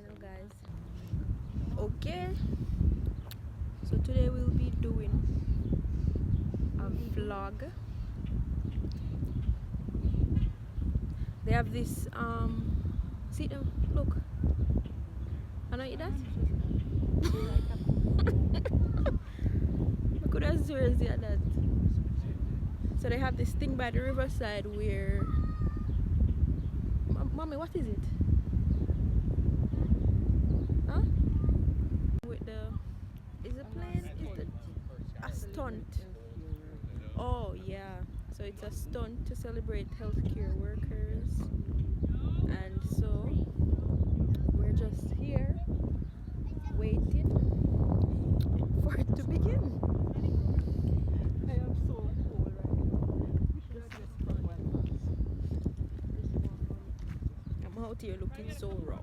channel, guys. Okay, so today we'll be doing a vlog. They have this see them, look. I know eat that. I could have seriously at that. So they have this thing by the riverside where mommy, what is it? Huh? With the is a plane? Is it a stunt? Oh yeah. So it's a stunt to celebrate healthcare workers. And so we're just here waiting for it to begin. I am so cold right now. I'm out here looking so rough.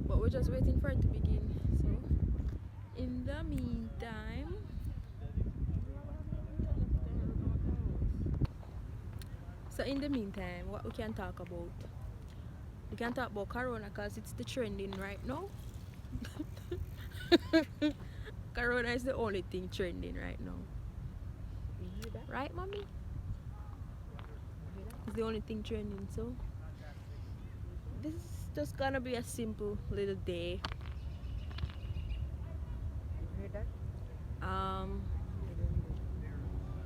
But we're just waiting for it to begin. So in the meantime, what we can talk about? We can talk about Corona because it's the trending right now. Corona is the only thing trending right now. Right, mommy? It's the only thing trending. So this is just gonna be a simple little day. You heard that?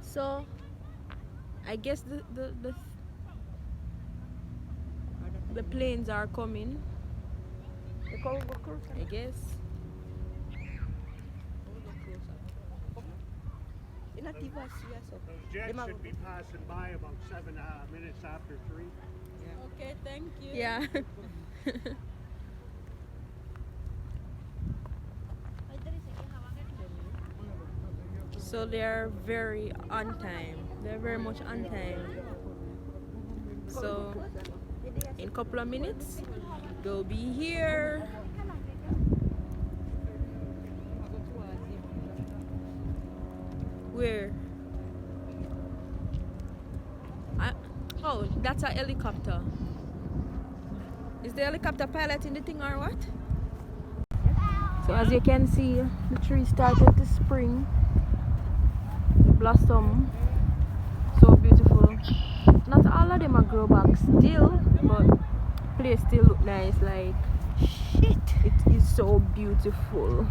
So I guess the planes are coming. They call go closer. I guess. You're not even serious. The jet should be passing by about 7 minutes after 3. Okay, thank you. Yeah. So they're very on time. They're very much on time. So in a couple of minutes they'll be here. Where? Oh, that's a helicopter. Is the helicopter pilot in the thing or what? So as you can see, the tree started to spring. The blossom, so beautiful. Not all of them are grow back still, but place still look nice. Like shit, it is so beautiful.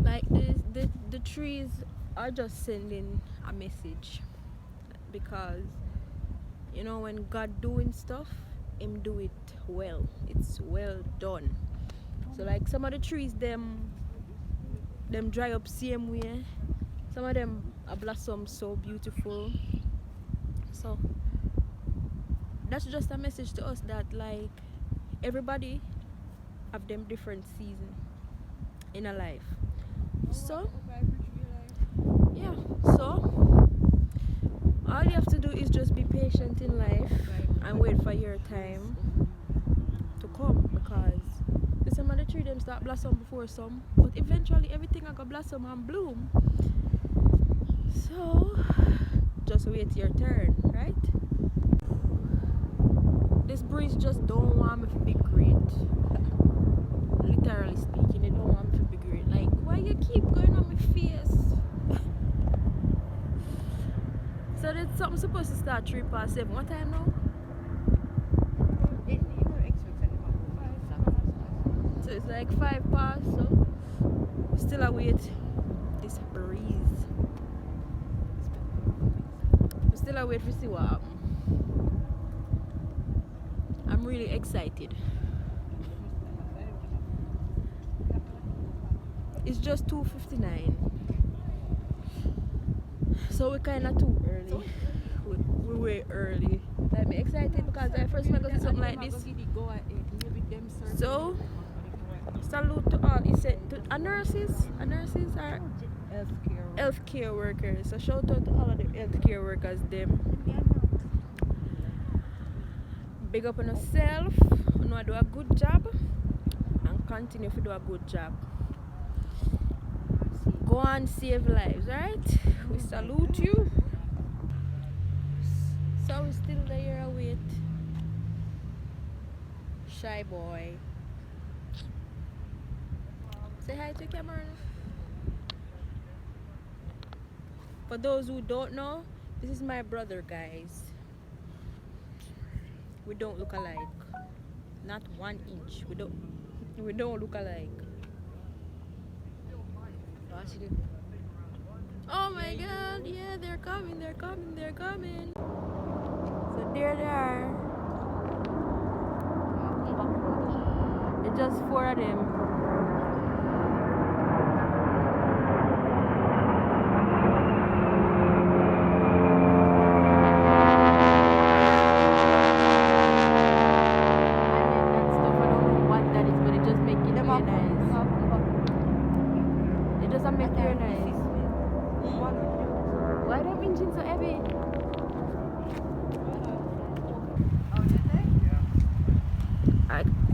Like the trees are just sending a message, because you know when God doing stuff, him do it well. It's well done. So like some of the trees them dry up same way. Some of them are blossom so beautiful. So that's just a message to us that like everybody have them different season in a life. So yeah, so all you have to do is just be patient in life and wait for your time to come, because some of the tree them start blossom before some, but eventually everything I got blossom and bloom. So just wait your turn, right? This breeze just don't want me to be great. Literally speaking, it don't want me to be great. Like, why you keep going on my face? So that's something supposed to start 7:03. What time now? So it's like 5 past, so we still await this breeze. We still await to see what happens. I'm really excited. It's just 2:59, so we're kind of too early. We're way early. I'm excited because I first time I go see something like this. So salute to all. He said to nurses are healthcare workers. So shout out to all of the healthcare workers. Them big up on yourself. You know, do a good job and continue to do a good job. Go and save lives, right? We salute you. Shy boy. Say hi to Cameron. For those who don't know, this is my brother, guys. We don't look alike. Not 1 inch. We don't look alike. Oh my god, yeah, they're coming. So there they are. It's just 4 of them.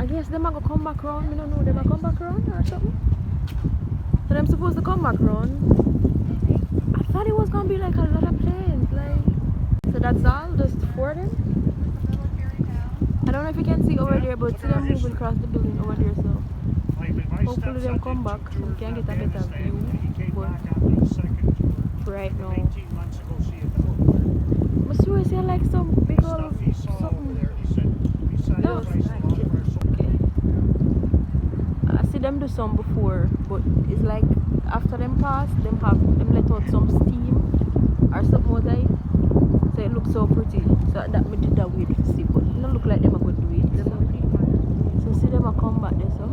I guess them are gonna come back round. I don't know, them are come back round or something. So them supposed to come back round. I thought it was gonna be like a lot of planes, like. So that's all, just 4 of them. I don't know if you can see over there, but see them moving across the building over there. So hopefully them come back so we can get a better view. But right now, I swear I see like some big old something. No. Okay. I see them do some before, but it's like after them pass, them let out some steam or something was like. So it looks so pretty. So that made it that weird to see, but it don't look like them are going to do it. So see them are come back there, so.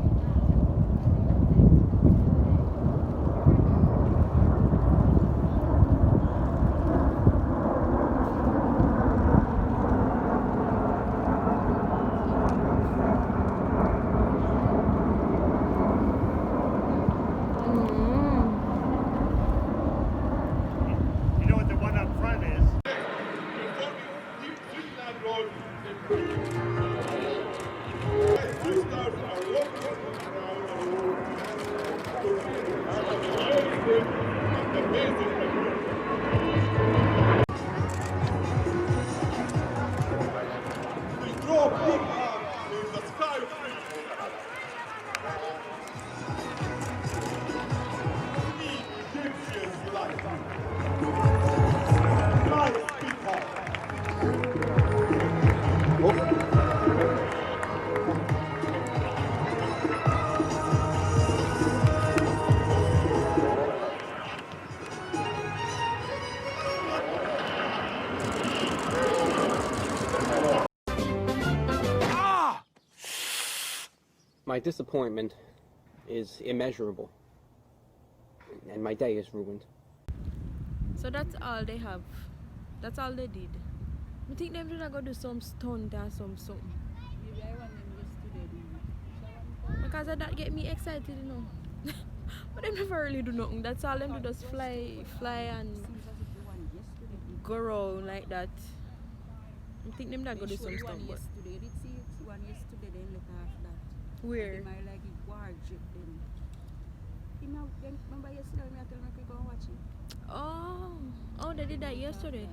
You know what the one up front is? My disappointment is immeasurable, and my day is ruined. So that's all they have. That's all they did. I think them did go do some stunt or something. Because that get me excited, you know. But them never really do nothing. That's all them do, just fly and go around like that. I think them that go do some stuff. Yesterday, did see one yesterday, then later after that. Where? They might like it war jet then. You know, remember yesterday when I told me to go and watch it? Oh, they did that yesterday.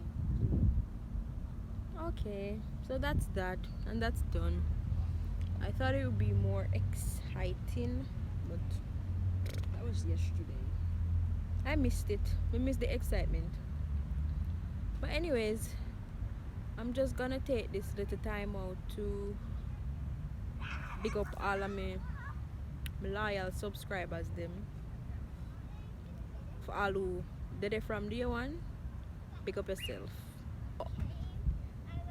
Okay, so that's that, and that's done. I thought it would be more exciting, but That was yesterday. I missed it. We missed the excitement. But anyways, I'm just gonna take this little time out to big up all of my loyal subscribers them. For all who did it from day one, big up yourself.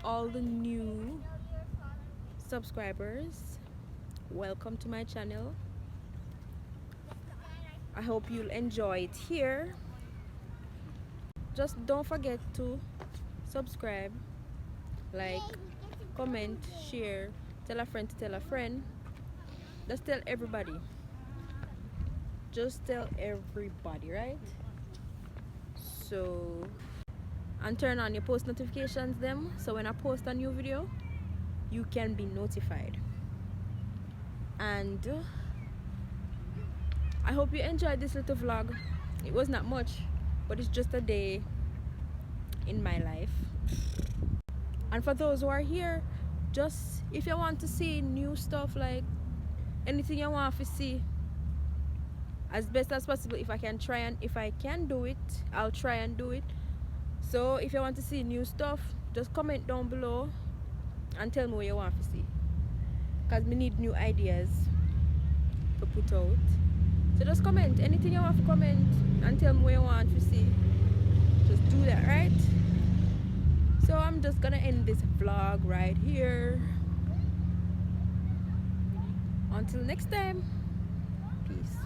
All the new subscribers, welcome to my channel. I hope you'll enjoy it here. Just don't forget to subscribe, like, comment, share, tell a friend to tell a friend. Just tell everybody. Just tell everybody, right? So, and turn on your post notifications them, so when I post a new video you can be notified. And I hope you enjoyed this little vlog. It was not much, but it's just a day in my life. And for those who are here, just if you want to see new stuff, like anything you want to see, as best as possible, if I can do it, I'll try and do it. So if you want to see new stuff, just comment down below and tell me what you want to see, because we need new ideas to put out. So just comment anything you want to comment and tell me what you want to see. Just do that, right? So I'm just gonna end this vlog right here. Until next time, peace.